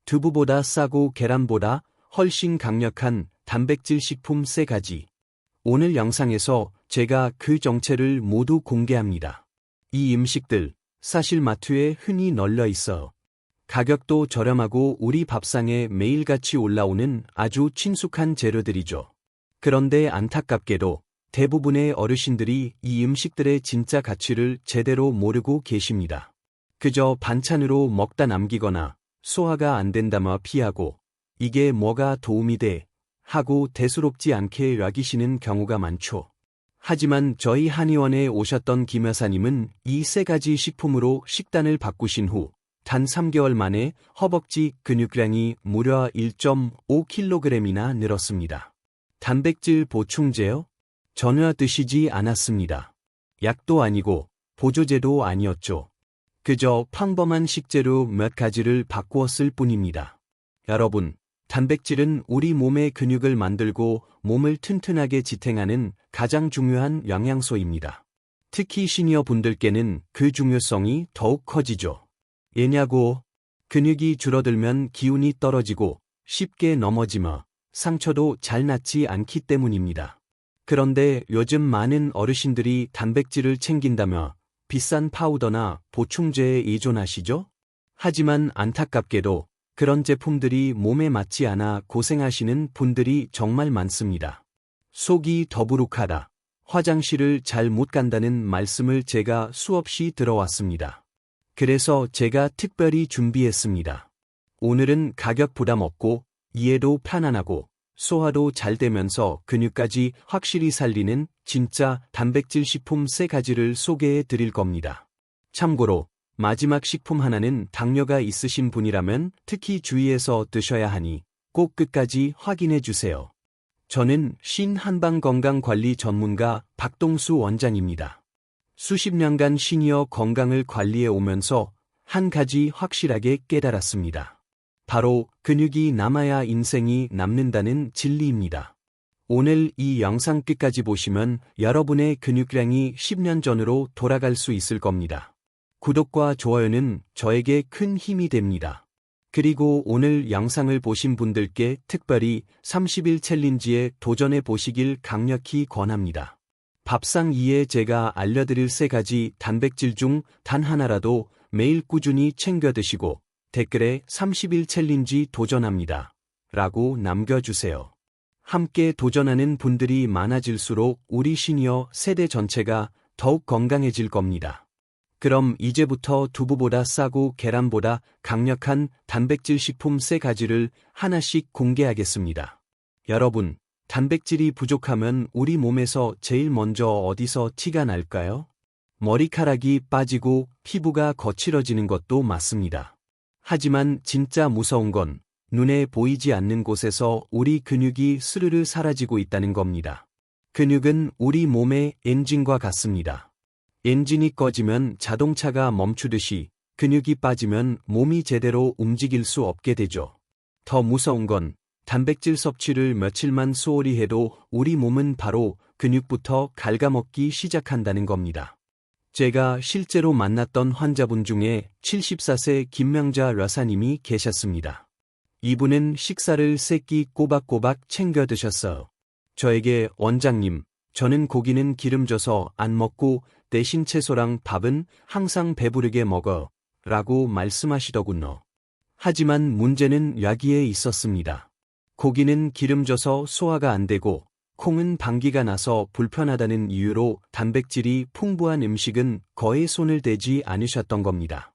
두부보다 싸고 계란보다 훨씬 강력한 단백질 식품 3가지. 오늘 영상에서 제가 그 정체를 모두 공개합니다. 이 음식들 사실 마트에 흔히 널려 있어. 가격도 저렴하고 우리 밥상에 매일같이 올라오는 아주 친숙한 재료들이죠. 그런데 안타깝게도 대부분의 어르신들이 이 음식들의 진짜 가치를 제대로 모르고 계십니다. 그저 반찬으로 먹다 남기거나 소화가 안 된다며 피하고 이게 뭐가 도움이 돼? 하고 대수롭지 않게 여기시는 경우가 많죠. 하지만 저희 한의원에 오셨던 김 여사님은 이 3가지 식품으로 식단을 바꾸신 후 단 3개월 만에 허벅지 근육량이 무려 1.5kg이나 늘었습니다. 단백질 보충제요? 전혀 드시지 않았습니다. 약도 아니고 보조제도 아니었죠. 그저 평범한 식재료 몇 가지를 바꾸었을 뿐입니다. 여러분, 단백질은 우리 몸의 근육을 만들고 몸을 튼튼하게 지탱하는 가장 중요한 영양소입니다. 특히 시니어 분들께는 그 중요성이 더욱 커지죠. 왜냐고? 근육이 줄어들면 기운이 떨어지고 쉽게 넘어지며 상처도 잘 낫지 않기 때문입니다. 그런데 요즘 많은 어르신들이 단백질을 챙긴다며 비싼 파우더나 보충제에 의존하시죠? 하지만 안타깝게도 그런 제품들이 몸에 맞지 않아 고생하시는 분들이 정말 많습니다. 속이 더부룩하다, 화장실을 잘 못 간다는 말씀을 제가 수없이 들어왔습니다. 그래서 제가 특별히 준비했습니다. 오늘은 가격 부담 없고 이해도 편안하고 소화도 잘 되면서 근육까지 확실히 살리는 진짜 단백질 식품 3가지를 소개해 드릴 겁니다. 참고로 마지막 식품 하나는 당뇨가 있으신 분이라면 특히 주의해서 드셔야 하니 꼭 끝까지 확인해 주세요. 저는 신한방건강관리 전문가 박동수 원장입니다. 수십 년간 시니어 건강을 관리해 오면서 한 가지 확실하게 깨달았습니다. 바로 근육이 남아야 인생이 남는다는 진리입니다. 오늘 이 영상 끝까지 보시면 여러분의 근육량이 10년 전으로 돌아갈 수 있을 겁니다. 구독과 좋아요는 저에게 큰 힘이 됩니다. 그리고 오늘 영상을 보신 분들께 특별히 30일 챌린지에 도전해 보시길 강력히 권합니다. 밥상 위에 제가 알려드릴 3가지 단백질 중 단 하나라도 매일 꾸준히 챙겨 드시고 댓글에 30일 챌린지 도전합니다 라고 남겨주세요. 함께 도전하는 분들이 많아질수록 우리 시니어 세대 전체가 더욱 건강해질 겁니다. 그럼 이제부터 두부보다 싸고 계란보다 강력한 단백질 식품 3가지를 하나씩 공개하겠습니다. 여러분, 단백질이 부족하면 우리 몸에서 제일 먼저 어디서 티가 날까요? 머리카락이 빠지고 피부가 거칠어지는 것도 맞습니다. 하지만 진짜 무서운 건 눈에 보이지 않는 곳에서 우리 근육이 스르르 사라지고 있다는 겁니다. 근육은 우리 몸의 엔진과 같습니다. 엔진이 꺼지면 자동차가 멈추듯이 근육이 빠지면 몸이 제대로 움직일 수 없게 되죠. 더 무서운 건 단백질 섭취를 며칠만 소홀히 해도 우리 몸은 바로 근육부터 갉아먹기 시작한다는 겁니다. 제가 실제로 만났던 환자분 중에 74세 김명자 여사님이 계셨습니다. 이분은 식사를 3끼 꼬박꼬박 챙겨 드셨어요. 저에게 원장님, 저는 고기는 기름져서 안 먹고 대신 채소랑 밥은 항상 배부르게 먹어 라고 말씀하시더군요. 하지만 문제는 여기에 있었습니다. 고기는 기름져서 소화가 안 되고 콩은 방귀가 나서 불편하다는 이유로 단백질이 풍부한 음식은 거의 손을 대지 않으셨던 겁니다.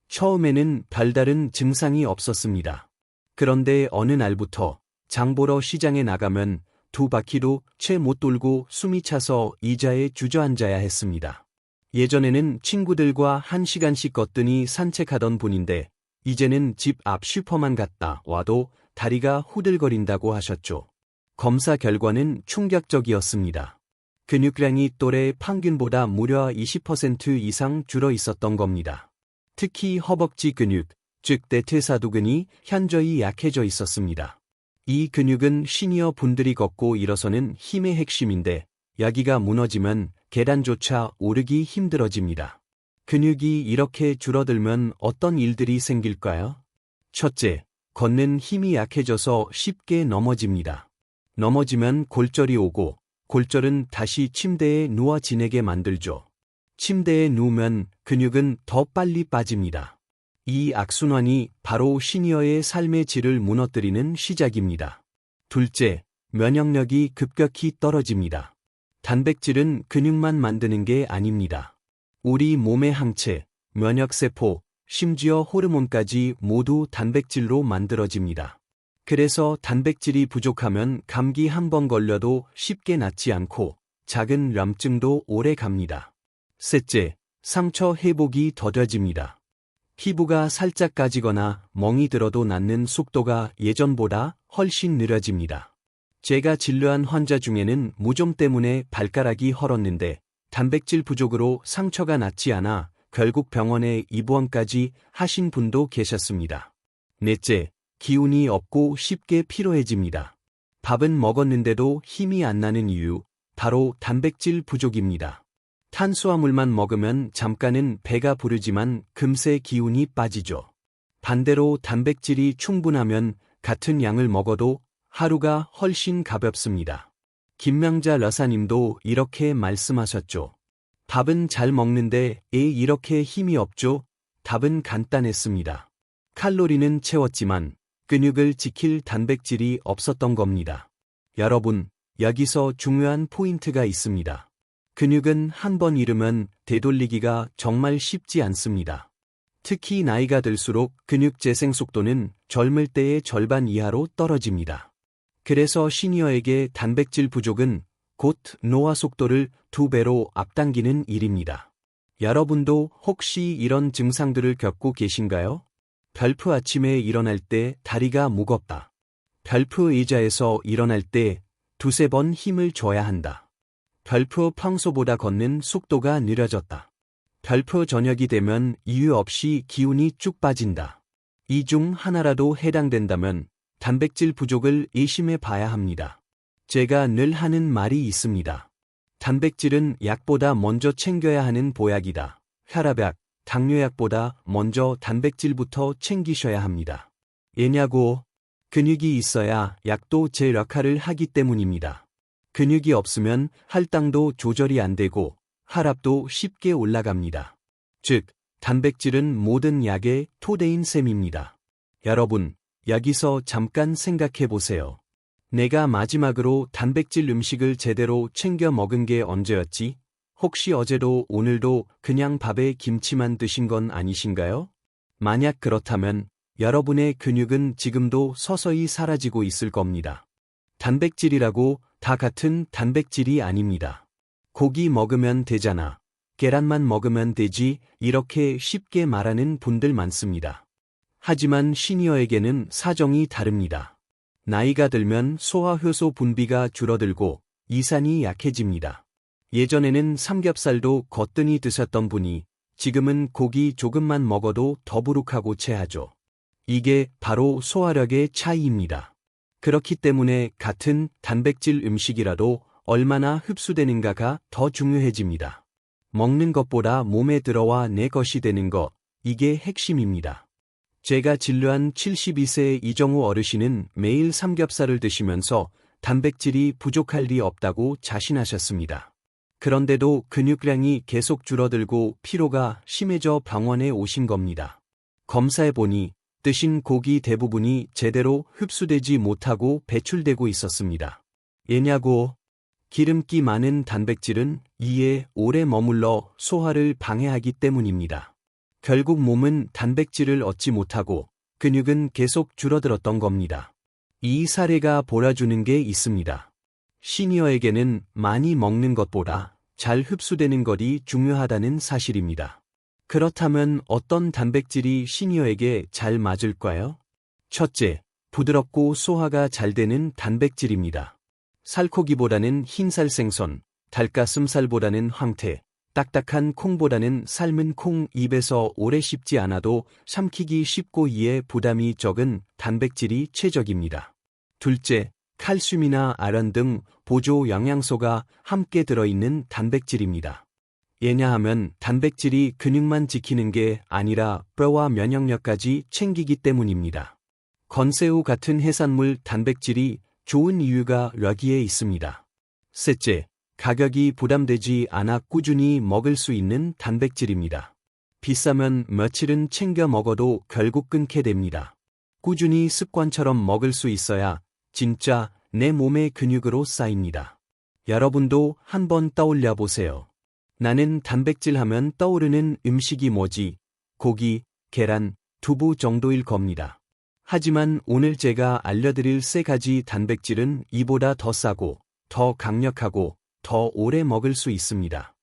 처음에는 별다른 증상이 없었습니다. 그런데 어느 날부터 장 보러 시장에 나가면 2바퀴도 채 못 돌고 숨이 차서 의자에 주저앉아야 했습니다. 예전에는 친구들과 1시간씩 걷더니 산책하던 분인데 이제는 집 앞 슈퍼만 갔다 와도 다리가 후들거린다고 하셨죠. 검사 결과는 충격적이었습니다. 근육량이 또래 평균보다 무려 20% 이상 줄어 있었던 겁니다. 특히 허벅지 근육, 즉 대퇴사두근이 현저히 약해져 있었습니다. 이 근육은 시니어 분들이 걷고 일어서는 힘의 핵심인데 여기가 무너지면 계단조차 오르기 힘들어집니다. 근육이 이렇게 줄어들면 어떤 일들이 생길까요? 첫째, 걷는 힘이 약해져서 쉽게 넘어집니다. 넘어지면 골절이 오고 골절은 다시 침대에 누워 지내게 만들죠. 침대에 누우면 근육은 더 빨리 빠집니다. 이 악순환이 바로 시니어의 삶의 질을 무너뜨리는 시작입니다. 둘째, 면역력이 급격히 떨어집니다. 단백질은 근육만 만드는 게 아닙니다. 우리 몸의 항체, 면역세포, 심지어 호르몬까지 모두 단백질로 만들어집니다. 그래서 단백질이 부족하면 감기 한 번 걸려도 쉽게 낫지 않고 작은 염증도 오래 갑니다. 셋째, 상처 회복이 더뎌집니다. 피부가 살짝 까지거나 멍이 들어도 낫는 속도가 예전보다 훨씬 느려집니다. 제가 진료한 환자 중에는 무좀 때문에 발가락이 헐었는데 단백질 부족으로 상처가 낫지 않아 결국 병원에 입원까지 하신 분도 계셨습니다. 넷째, 기운이 없고 쉽게 피로해집니다. 밥은 먹었는데도 힘이 안 나는 이유, 바로 단백질 부족입니다. 탄수화물만 먹으면 잠깐은 배가 부르지만 금세 기운이 빠지죠. 반대로 단백질이 충분하면 같은 양을 먹어도 하루가 훨씬 가볍습니다. 김명자 여사님도 이렇게 말씀하셨죠. 밥은 잘 먹는데 왜 이렇게 힘이 없죠? 답은 간단했습니다. 칼로리는 채웠지만 근육을 지킬 단백질이 없었던 겁니다. 여러분, 여기서 중요한 포인트가 있습니다. 근육은 한 번 잃으면 되돌리기가 정말 쉽지 않습니다. 특히 나이가 들수록 근육 재생 속도는 젊을 때의 절반 이하로 떨어집니다. 그래서 시니어에게 단백질 부족은 곧 노화 속도를 2배로 앞당기는 일입니다. 여러분도 혹시 이런 증상들을 겪고 계신가요? 별프 아침에 일어날 때 다리가 무겁다. 별프 의자에서 일어날 때 2~3번 힘을 줘야 한다. 별프 평소보다 걷는 속도가 느려졌다. 별프 저녁이 되면 이유 없이 기운이 쭉 빠진다. 이 중 하나라도 해당된다면 단백질 부족을 의심해 봐야 합니다. 제가 늘 하는 말이 있습니다. 단백질은 약보다 먼저 챙겨야 하는 보약이다. 혈압약, 당뇨약보다 먼저 단백질부터 챙기셔야 합니다. 왜냐고? 근육이 있어야 약도 제 역할을 하기 때문입니다. 근육이 없으면 혈당도 조절이 안 되고 혈압도 쉽게 올라갑니다. 즉, 단백질은 모든 약의 토대인 셈입니다. 여러분, 여기서 잠깐 생각해 보세요. 내가 마지막으로 단백질 음식을 제대로 챙겨 먹은 게 언제였지? 혹시 어제도 오늘도 그냥 밥에 김치만 드신 건 아니신가요? 만약 그렇다면 여러분의 근육은 지금도 서서히 사라지고 있을 겁니다. 단백질이라고 다 같은 단백질이 아닙니다. 고기 먹으면 되잖아. 계란만 먹으면 되지, 이렇게 쉽게 말하는 분들 많습니다. 하지만 시니어에게는 사정이 다릅니다. 나이가 들면 소화효소 분비가 줄어들고 이산이 약해집니다. 예전에는 삼겹살도 거뜬히 드셨던 분이 지금은 고기 조금만 먹어도 더부룩하고 체하죠. 이게 바로 소화력의 차이입니다. 그렇기 때문에 같은 단백질 음식이라도 얼마나 흡수되는가가 더 중요해집니다. 먹는 것보다 몸에 들어와 내 것이 되는 것, 이게 핵심입니다. 제가 진료한 72세 이정우 어르신은 매일 삼겹살을 드시면서 단백질이 부족할 리 없다고 자신하셨습니다. 그런데도 근육량이 계속 줄어들고 피로가 심해져 병원에 오신 겁니다. 검사해보니 드신 고기 대부분이 제대로 흡수되지 못하고 배출되고 있었습니다. 왜냐고? 기름기 많은 단백질은 이에 오래 머물러 소화를 방해하기 때문입니다. 결국 몸은 단백질을 얻지 못하고 근육은 계속 줄어들었던 겁니다. 이 사례가 보여주는 게 있습니다. 시니어에게는 많이 먹는 것보다 잘 흡수되는 것이 중요하다는 사실입니다. 그렇다면 어떤 단백질이 시니어에게 잘 맞을까요? 첫째, 부드럽고 소화가 잘 되는 단백질입니다. 살코기보다는 흰살 생선, 닭가슴살보다는 황태, 딱딱한 콩보다는 삶은 콩, 입에서 오래 씹지 않아도 삼키기 쉽고 이에 부담이 적은 단백질이 최적입니다. 둘째, 칼슘이나 아연 등 보조 영양소가 함께 들어있는 단백질입니다. 왜냐하면 단백질이 근육만 지키는 게 아니라 뼈와 면역력까지 챙기기 때문입니다. 건새우 같은 해산물 단백질이 좋은 이유가 여기에 있습니다. 셋째, 가격이 부담되지 않아 꾸준히 먹을 수 있는 단백질입니다. 비싸면 며칠은 챙겨 먹어도 결국 끊게 됩니다. 꾸준히 습관처럼 먹을 수 있어야 진짜 내 몸의 근육으로 쌓입니다. 여러분도 한번 떠올려 보세요. 나는 단백질 하면 떠오르는 음식이 뭐지? 고기, 계란, 두부 정도일 겁니다. 하지만 오늘 제가 알려드릴 3가지 단백질은 이보다 더 싸고, 더 강력하고, 더 오래 먹을 수 있습니다.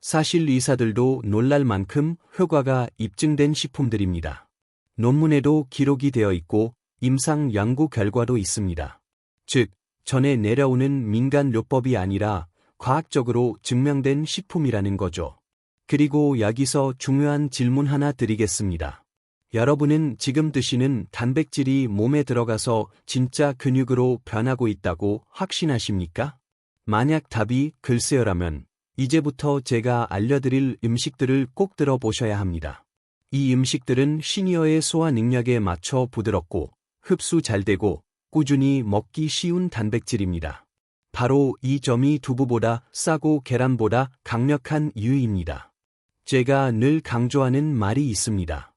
사실 의사들도 놀랄 만큼 효과가 입증된 식품들입니다. 논문에도 기록이 되어 있고 임상 연구 결과도 있습니다. 즉, 전에 내려오는 민간요법이 아니라 과학적으로 증명된 식품이라는 거죠. 그리고 여기서 중요한 질문 하나 드리겠습니다. 여러분은 지금 드시는 단백질이 몸에 들어가서 진짜 근육으로 변하고 있다고 확신하십니까? 만약 답이 글쎄요라면 이제부터 제가 알려드릴 음식들을 꼭 들어보셔야 합니다. 이 음식들은 시니어의 소화 능력에 맞춰 부드럽고 흡수 잘 되고 꾸준히 먹기 쉬운 단백질입니다. 바로 이 점이 두부보다 싸고 계란보다 강력한 이유입니다. 제가 늘 강조하는 말이 있습니다.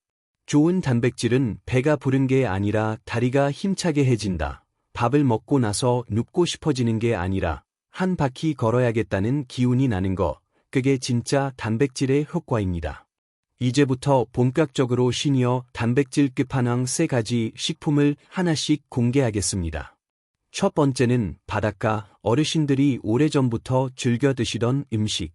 좋은 단백질은 배가 부른 게 아니라 다리가 힘차게 해진다. 밥을 먹고 나서 눕고 싶어지는 게 아니라 한 바퀴 걸어야겠다는 기운이 나는 거, 그게 진짜 단백질의 효과입니다. 이제부터 본격적으로 시니어 단백질 끝판왕 3가지 식품을 하나씩 공개하겠습니다. 첫 번째는 바닷가, 어르신들이 오래전부터 즐겨 드시던 음식.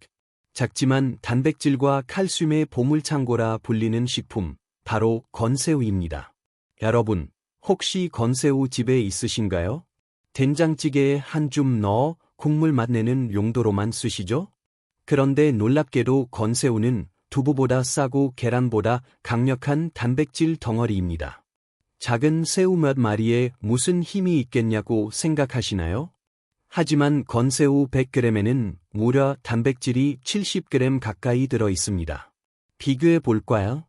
작지만 단백질과 칼슘의 보물창고라 불리는 식품, 바로 건새우입니다. 여러분, 혹시 건새우 집에 있으신가요? 된장찌개에 한 줌 넣어 국물 맛내는 용도로만 쓰시죠? 그런데 놀랍게도 건새우는 두부보다 싸고 계란보다 강력한 단백질 덩어리입니다. 작은 새우 몇 마리에 무슨 힘이 있겠냐고 생각하시나요? 하지만 건새우 100g에는 무려 단백질이 70g 가까이 들어 있습니다. 비교해 볼까요?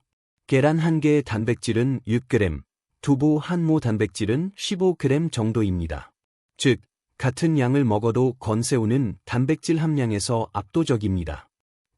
계란 1개의 단백질은 6g, 두부 한 모 단백질은 15g 정도입니다. 즉, 같은 양을 먹어도 건새우는 단백질 함량에서 압도적입니다.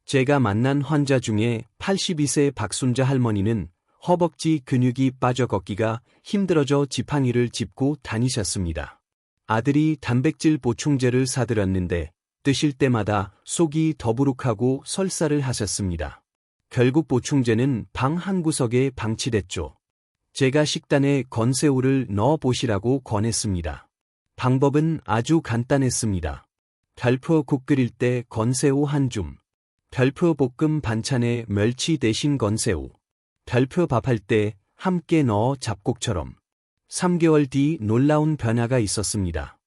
제가 만난 환자 중에 82세 박순자 할머니는 허벅지 근육이 빠져 걷기가 힘들어져 지팡이를 짚고 다니셨습니다. 아들이 단백질 보충제를 사들였는데 드실 때마다 속이 더부룩하고 설사를 하셨습니다. 결국 보충제는 방 한구석에 방치됐죠. 제가 식단에 건새우를 넣어 보시라고 권했습니다. 방법은 아주 간단했습니다. 별표국 끓일 때 건새우 한 줌, 별표 볶음 반찬에 멸치 대신 건새우, 별표 밥할 때 함께 넣어 잡곡처럼. 3개월 뒤 놀라운 변화가 있었습니다.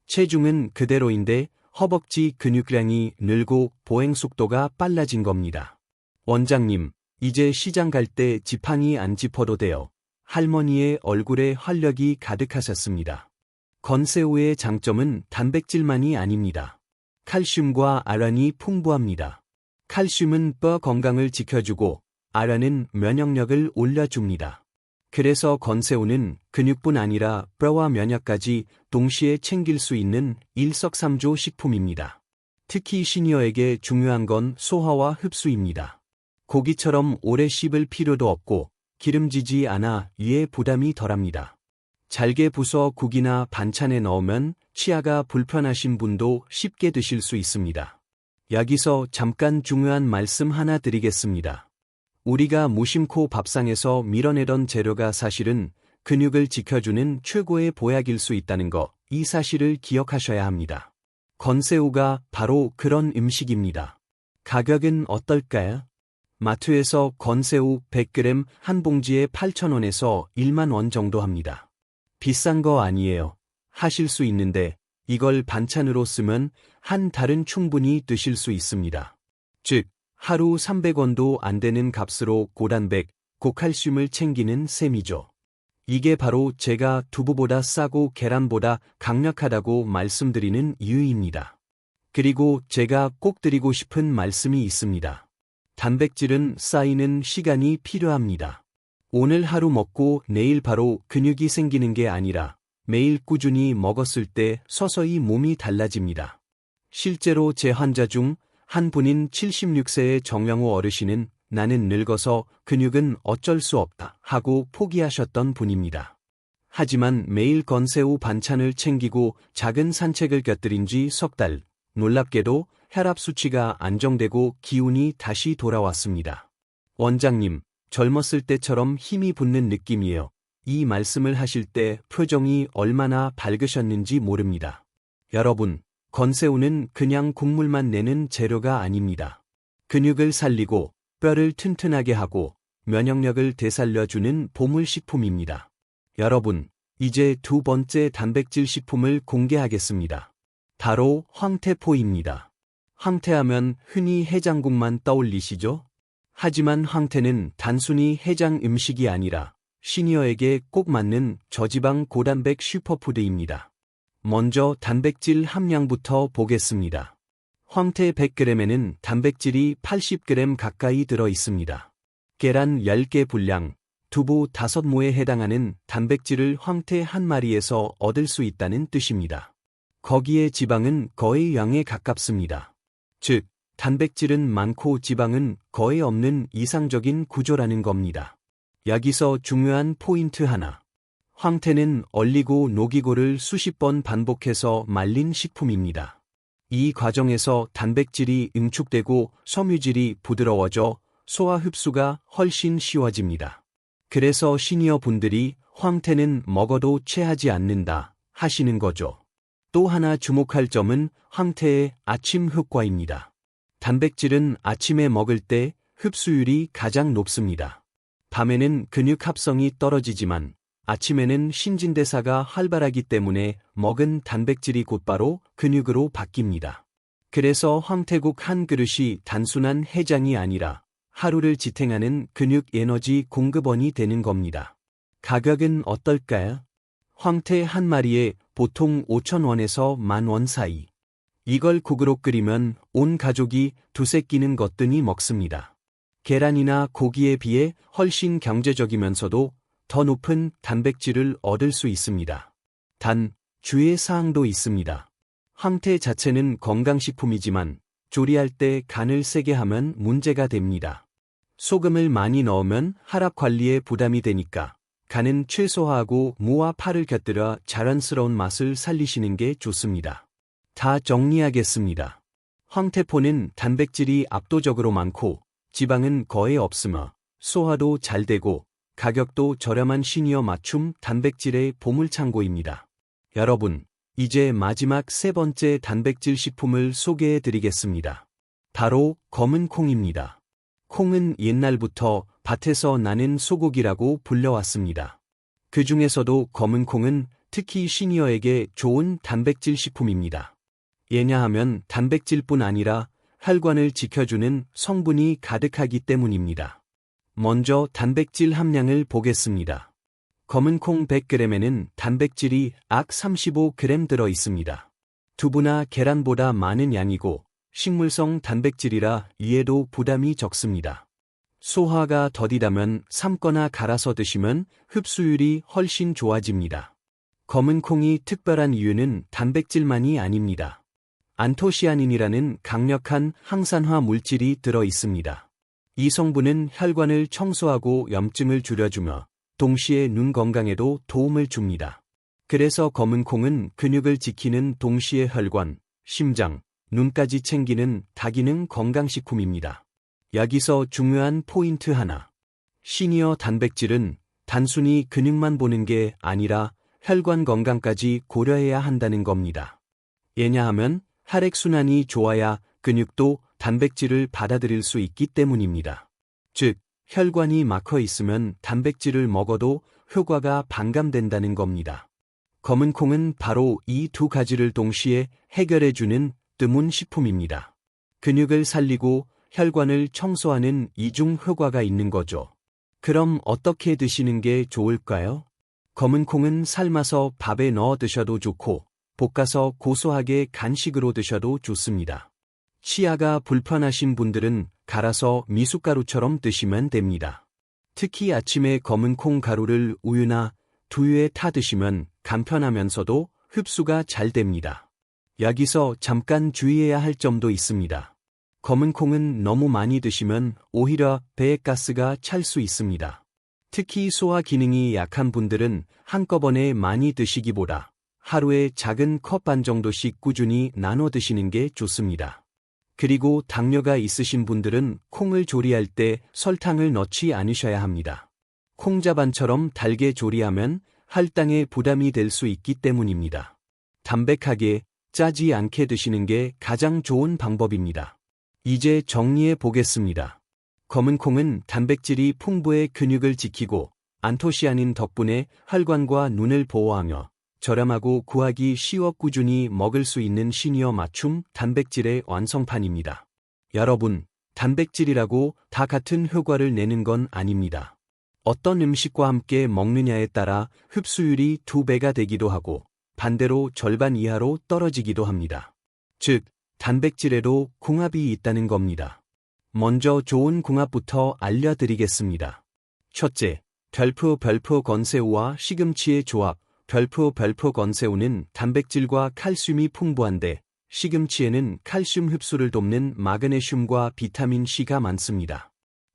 체중은 그대로인데 허벅지 근육량이 늘고 보행 속도가 빨라진 겁니다. 원장님, 이제 시장 갈 때 지팡이 안 짚어도 돼요. 할머니의 얼굴에 활력이 가득하셨습니다. 건새우의 장점은 단백질만이 아닙니다. 칼슘과 아련이 풍부합니다. 칼슘은 뼈 건강을 지켜주고 아련은 면역력을 올려줍니다. 그래서 건새우는 근육뿐 아니라 뼈와 면역까지 동시에 챙길 수 있는 일석삼조 식품입니다. 특히 시니어에게 중요한 건 소화와 흡수입니다. 고기처럼 오래 씹을 필요도 없고 기름지지 않아 위에 부담이 덜합니다. 잘게 부숴 국이나 반찬에 넣으면 치아가 불편하신 분도 쉽게 드실 수 있습니다. 여기서 잠깐 중요한 말씀 하나 드리겠습니다. 우리가 무심코 밥상에서 밀어내던 재료가 사실은 근육을 지켜주는 최고의 보약일 수 있다는 거, 이 사실을 기억하셔야 합니다. 건새우가 바로 그런 음식입니다. 가격은 어떨까요? 마트에서 건새우 100g 한 봉지에 8,000원에서 1만 원 정도 합니다. 비싼 거 아니에요. 하실 수 있는데 이걸 반찬으로 쓰면 한 달은 충분히 드실 수 있습니다. 즉, 하루 300원도 안 되는 값으로 고단백, 고칼슘을 챙기는 셈이죠. 이게 바로 제가 두부보다 싸고 계란보다 강력하다고 말씀드리는 이유입니다. 그리고 제가 꼭 드리고 싶은 말씀이 있습니다. 단백질은 쌓이는 시간이 필요합니다. 오늘 하루 먹고 내일 바로 근육이 생기는 게 아니라 매일 꾸준히 먹었을 때 서서히 몸이 달라집니다. 실제로 제 환자 중 한 분인 76세의 정영호 어르신은 나는 늙어서 근육은 어쩔 수 없다 하고 포기하셨던 분입니다. 하지만 매일 건새우 반찬을 챙기고 작은 산책을 곁들인 지 석 달, 놀랍게도 혈압 수치가 안정되고 기운이 다시 돌아왔습니다. 원장님, 젊었을 때처럼 힘이 붙는 느낌이에요. 이 말씀을 하실 때 표정이 얼마나 밝으셨는지 모릅니다. 여러분, 건새우는 그냥 국물만 내는 재료가 아닙니다. 근육을 살리고 뼈를 튼튼하게 하고 면역력을 되살려주는 보물식품입니다. 여러분, 이제 두 번째 단백질 식품을 공개하겠습니다. 바로 황태포입니다. 황태하면 흔히 해장국만 떠올리시죠? 하지만 황태는 단순히 해장 음식이 아니라 시니어에게 꼭 맞는 저지방 고단백 슈퍼푸드입니다. 먼저 단백질 함량부터 보겠습니다. 황태 100g에는 단백질이 80g 가까이 들어 있습니다. 계란 10개 분량, 두부 5모에 해당하는 단백질을 황태 한 마리에서 얻을 수 있다는 뜻입니다. 거기에 지방은 거의 0에 가깝습니다. 즉, 단백질은 많고 지방은 거의 없는 이상적인 구조라는 겁니다. 여기서 중요한 포인트 하나. 황태는 얼리고 녹이고를 수십 번 반복해서 말린 식품입니다. 이 과정에서 단백질이 응축되고 섬유질이 부드러워져 소화 흡수가 훨씬 쉬워집니다. 그래서 시니어 분들이 황태는 먹어도 체하지 않는다 하시는 거죠. 또 하나 주목할 점은 황태의 아침 효과입니다. 단백질은 아침에 먹을 때 흡수율이 가장 높습니다. 밤에는 근육 합성이 떨어지지만 아침에는 신진대사가 활발하기 때문에 먹은 단백질이 곧바로 근육으로 바뀝니다. 그래서 황태국 한 그릇이 단순한 해장이 아니라 하루를 지탱하는 근육 에너지 공급원이 되는 겁니다. 가격은 어떨까요? 황태 한 마리에 보통 5,000원에서 10,000원 사이. 이걸 국으로 끓이면 온 가족이 두세 끼는 거뜬히 먹습니다. 계란이나 고기에 비해 훨씬 경제적이면서도 더 높은 단백질을 얻을 수 있습니다. 단, 주의 사항도 있습니다. 황태 자체는 건강식품이지만 조리할 때 간을 세게 하면 문제가 됩니다. 소금을 많이 넣으면 혈압 관리에 부담이 되니까 간은 최소화하고 무와 파를 곁들여 자연스러운 맛을 살리시는 게 좋습니다. 다 정리하겠습니다. 황태포는 단백질이 압도적으로 많고 지방은 거의 없으며 소화도 잘 되고 가격도 저렴한 시니어 맞춤 단백질의 보물창고입니다. 여러분, 이제 마지막 세 번째 단백질 식품을 소개해 드리겠습니다. 바로 검은 콩입니다. 콩은 옛날부터 밭에서 나는 소고기라고 불려왔습니다. 그 중에서도 검은 콩은 특히 시니어에게 좋은 단백질 식품입니다. 왜냐하면 단백질뿐 아니라 혈관을 지켜주는 성분이 가득하기 때문입니다. 먼저 단백질 함량을 보겠습니다. 검은 콩 100g에는 단백질이 약 35g 들어 있습니다. 두부나 계란보다 많은 양이고 식물성 단백질이라 이해도 부담이 적습니다. 소화가 더디다면 삶거나 갈아서 드시면 흡수율이 훨씬 좋아집니다. 검은 콩이 특별한 이유는 단백질만이 아닙니다. 안토시아닌이라는 강력한 항산화 물질이 들어 있습니다. 이 성분은 혈관을 청소하고 염증을 줄여주며 동시에 눈 건강에도 도움을 줍니다. 그래서 검은 콩은 근육을 지키는 동시에 혈관, 심장, 눈까지 챙기는 다기능 건강식품입니다. 여기서 중요한 포인트 하나. 시니어 단백질은 단순히 근육만 보는 게 아니라 혈관 건강까지 고려해야 한다는 겁니다. 왜냐하면 혈액순환이 좋아야 근육도 단백질을 받아들일 수 있기 때문입니다. 즉, 혈관이 막혀 있으면 단백질을 먹어도 효과가 반감된다는 겁니다. 검은 콩은 바로 이 두 가지를 동시에 해결해주는 드문 식품입니다. 근육을 살리고 혈관을 청소하는 이중 효과가 있는 거죠. 그럼 어떻게 드시는 게 좋을까요? 검은 콩은 삶아서 밥에 넣어 드셔도 좋고, 볶아서 고소하게 간식으로 드셔도 좋습니다. 치아가 불편하신 분들은 갈아서 미숫가루처럼 드시면 됩니다. 특히 아침에 검은 콩 가루를 우유나 두유에 타 드시면 간편하면서도 흡수가 잘 됩니다. 여기서 잠깐 주의해야 할 점도 있습니다. 검은 콩은 너무 많이 드시면 오히려 배에 가스가 찰 수 있습니다. 특히 소화 기능이 약한 분들은 한꺼번에 많이 드시기보다 하루에 작은 컵 반 정도씩 꾸준히 나눠 드시는 게 좋습니다. 그리고 당뇨가 있으신 분들은 콩을 조리할 때 설탕을 넣지 않으셔야 합니다. 콩자반처럼 달게 조리하면 할당에 부담이 될 수 있기 때문입니다. 담백하게, 짜지 않게 드시는 게 가장 좋은 방법입니다. 이제 정리해 보겠습니다. 검은 콩은 단백질이 풍부해 근육을 지키고 안토시아닌 덕분에 혈관과 눈을 보호하며 저렴하고 구하기 쉬워 꾸준히 먹을 수 있는 시니어 맞춤 단백질의 완성판입니다. 여러분, 단백질이라고 다 같은 효과를 내는 건 아닙니다. 어떤 음식과 함께 먹느냐에 따라 흡수율이 2배가 되기도 하고 반대로 절반 이하로 떨어지기도 합니다. 즉, 단백질에도 궁합이 있다는 겁니다. 먼저 좋은 궁합부터 알려드리겠습니다. 첫째, 별표 건새우와 시금치의 조합. 별표 건새우는 단백질과 칼슘이 풍부한데 시금치에는 칼슘 흡수를 돕는 마그네슘과 비타민 C가 많습니다.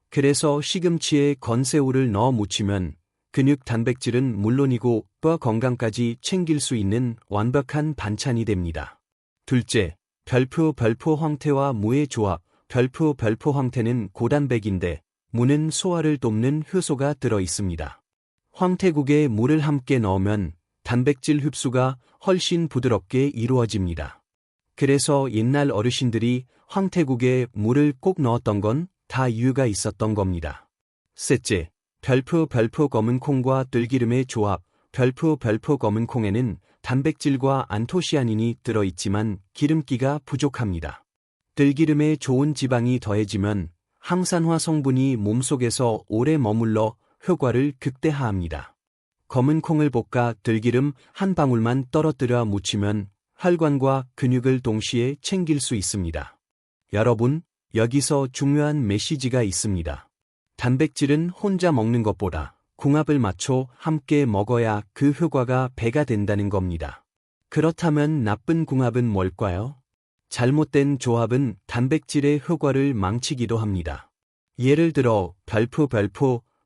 그래서 시금치에 건새우를 넣어 무치면 근육 단백질은 물론이고 뼈 건강까지 챙길 수 있는 완벽한 반찬이 됩니다. 둘째, 별표 황태와 무의 조합. 별표 황태는 고단백인데 무는 소화를 돕는 효소가 들어 있습니다. 황태국에 무를 함께 넣으면 단백질 흡수가 훨씬 부드럽게 이루어집니다. 그래서 옛날 어르신들이 황태국에 무를 꼭 넣었던 건 다 이유가 있었던 겁니다. 셋째, 별표 검은 콩과 들기름의 조합. 별표 검은 콩에는 단백질과 안토시아닌이 들어있지만 기름기가 부족합니다. 들기름에 좋은 지방이 더해지면 항산화 성분이 몸속에서 오래 머물러 효과를 극대화합니다. 검은 콩을 볶아 들기름 한 방울만 떨어뜨려 무치면 혈관과 근육을 동시에 챙길 수 있습니다. 여러분, 여기서 중요한 메시지가 있습니다. 단백질은 혼자 먹는 것보다 궁합을 맞춰 함께 먹어야 그 효과가 배가 된다는 겁니다. 그렇다면 나쁜 궁합은 뭘까요? 잘못된 조합은 단백질의 효과를 망치기도 합니다. 예를 들어 별표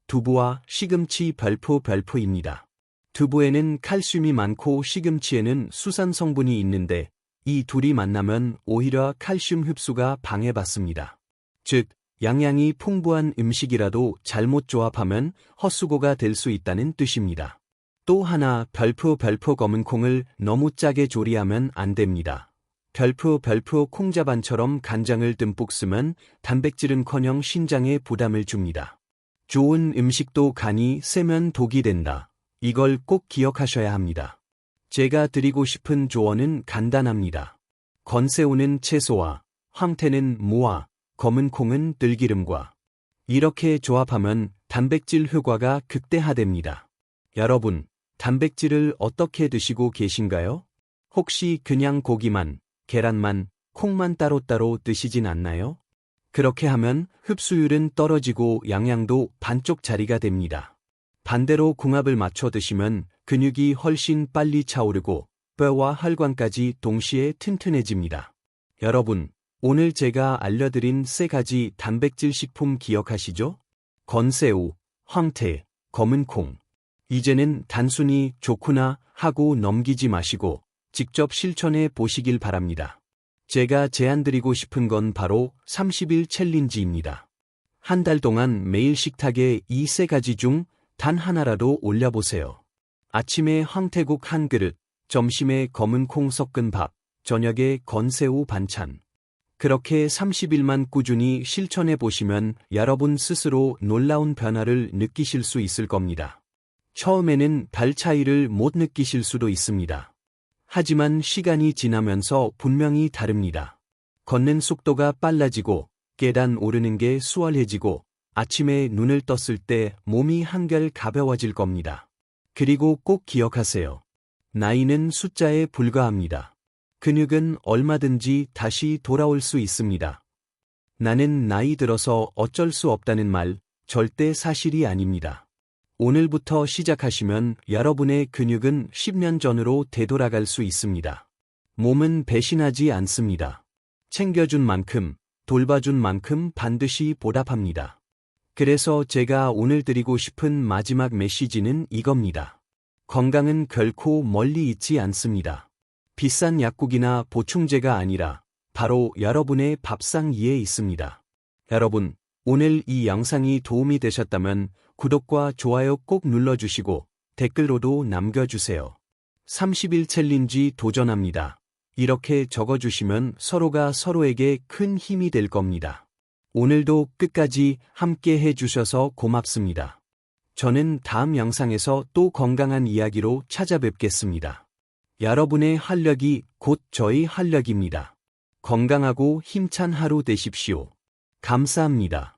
두부와 시금치 별표입니다. 두부에는 칼슘이 많고 시금치에는 수산 성분이 있는데 이 둘이 만나면 오히려 칼슘 흡수가 방해받습니다. 즉, 양양이 풍부한 음식이라도 잘못 조합하면 헛수고가 될 수 있다는 뜻입니다. 또 하나 별표 검은 콩을 너무 짜게 조리하면 안 됩니다. 별표 콩자반처럼 간장을 듬뿍 쓰면 단백질은커녕 신장에 부담을 줍니다. 좋은 음식도 간이 세면 독이 된다. 이걸 꼭 기억하셔야 합니다. 제가 드리고 싶은 조언은 간단합니다. 건새우는 채소와, 황태는 무와, 검은 콩은 들기름과 이렇게 조합하면 단백질 효과가 극대화됩니다. 여러분, 단백질을 어떻게 드시고 계신가요? 혹시 그냥 고기만, 계란만, 콩만 따로따로 드시진 않나요? 그렇게 하면 흡수율은 떨어지고 양양도 반쪽 자리가 됩니다. 반대로 궁합을 맞춰 드시면 근육이 훨씬 빨리 차오르고 뼈와 혈관까지 동시에 튼튼해집니다. 여러분, 오늘 제가 알려드린 3가지 단백질 식품 기억하시죠? 건새우, 황태, 검은 콩. 이제는 단순히 좋구나 하고 넘기지 마시고 직접 실천해 보시길 바랍니다. 제가 제안드리고 싶은 건 바로 30일 챌린지입니다. 한 달 동안 매일 식탁에 이 3가지 중 단 하나라도 올려보세요. 아침에 황태국 한 그릇, 점심에 검은 콩 섞은 밥, 저녁에 건새우 반찬. 그렇게 30일만 꾸준히 실천해 보시면 여러분 스스로 놀라운 변화를 느끼실 수 있을 겁니다. 처음에는 별 차이를 못 느끼실 수도 있습니다. 하지만 시간이 지나면서 분명히 다릅니다. 걷는 속도가 빨라지고 계단 오르는 게 수월해지고 아침에 눈을 떴을 때 몸이 한결 가벼워질 겁니다. 그리고 꼭 기억하세요. 나이는 숫자에 불과합니다. 근육은 얼마든지 다시 돌아올 수 있습니다. 나는 나이 들어서 어쩔 수 없다는 말 절대 사실이 아닙니다. 오늘부터 시작하시면 여러분의 근육은 10년 전으로 되돌아갈 수 있습니다. 몸은 배신하지 않습니다. 챙겨준 만큼, 돌봐준 만큼 반드시 보답합니다. 그래서 제가 오늘 드리고 싶은 마지막 메시지는 이겁니다. 건강은 결코 멀리 있지 않습니다. 비싼 약국이나 보충제가 아니라 바로 여러분의 밥상 위에 있습니다. 여러분, 오늘 이 영상이 도움이 되셨다면 구독과 좋아요 꼭 눌러주시고 댓글로도 남겨주세요. 30일 챌린지 도전합니다. 이렇게 적어주시면 서로가 서로에게 큰 힘이 될 겁니다. 오늘도 끝까지 함께 해주셔서 고맙습니다. 저는 다음 영상에서 또 건강한 이야기로 찾아뵙겠습니다. 여러분의 활력이 곧 저의 활력입니다. 건강하고 힘찬 하루 되십시오. 감사합니다.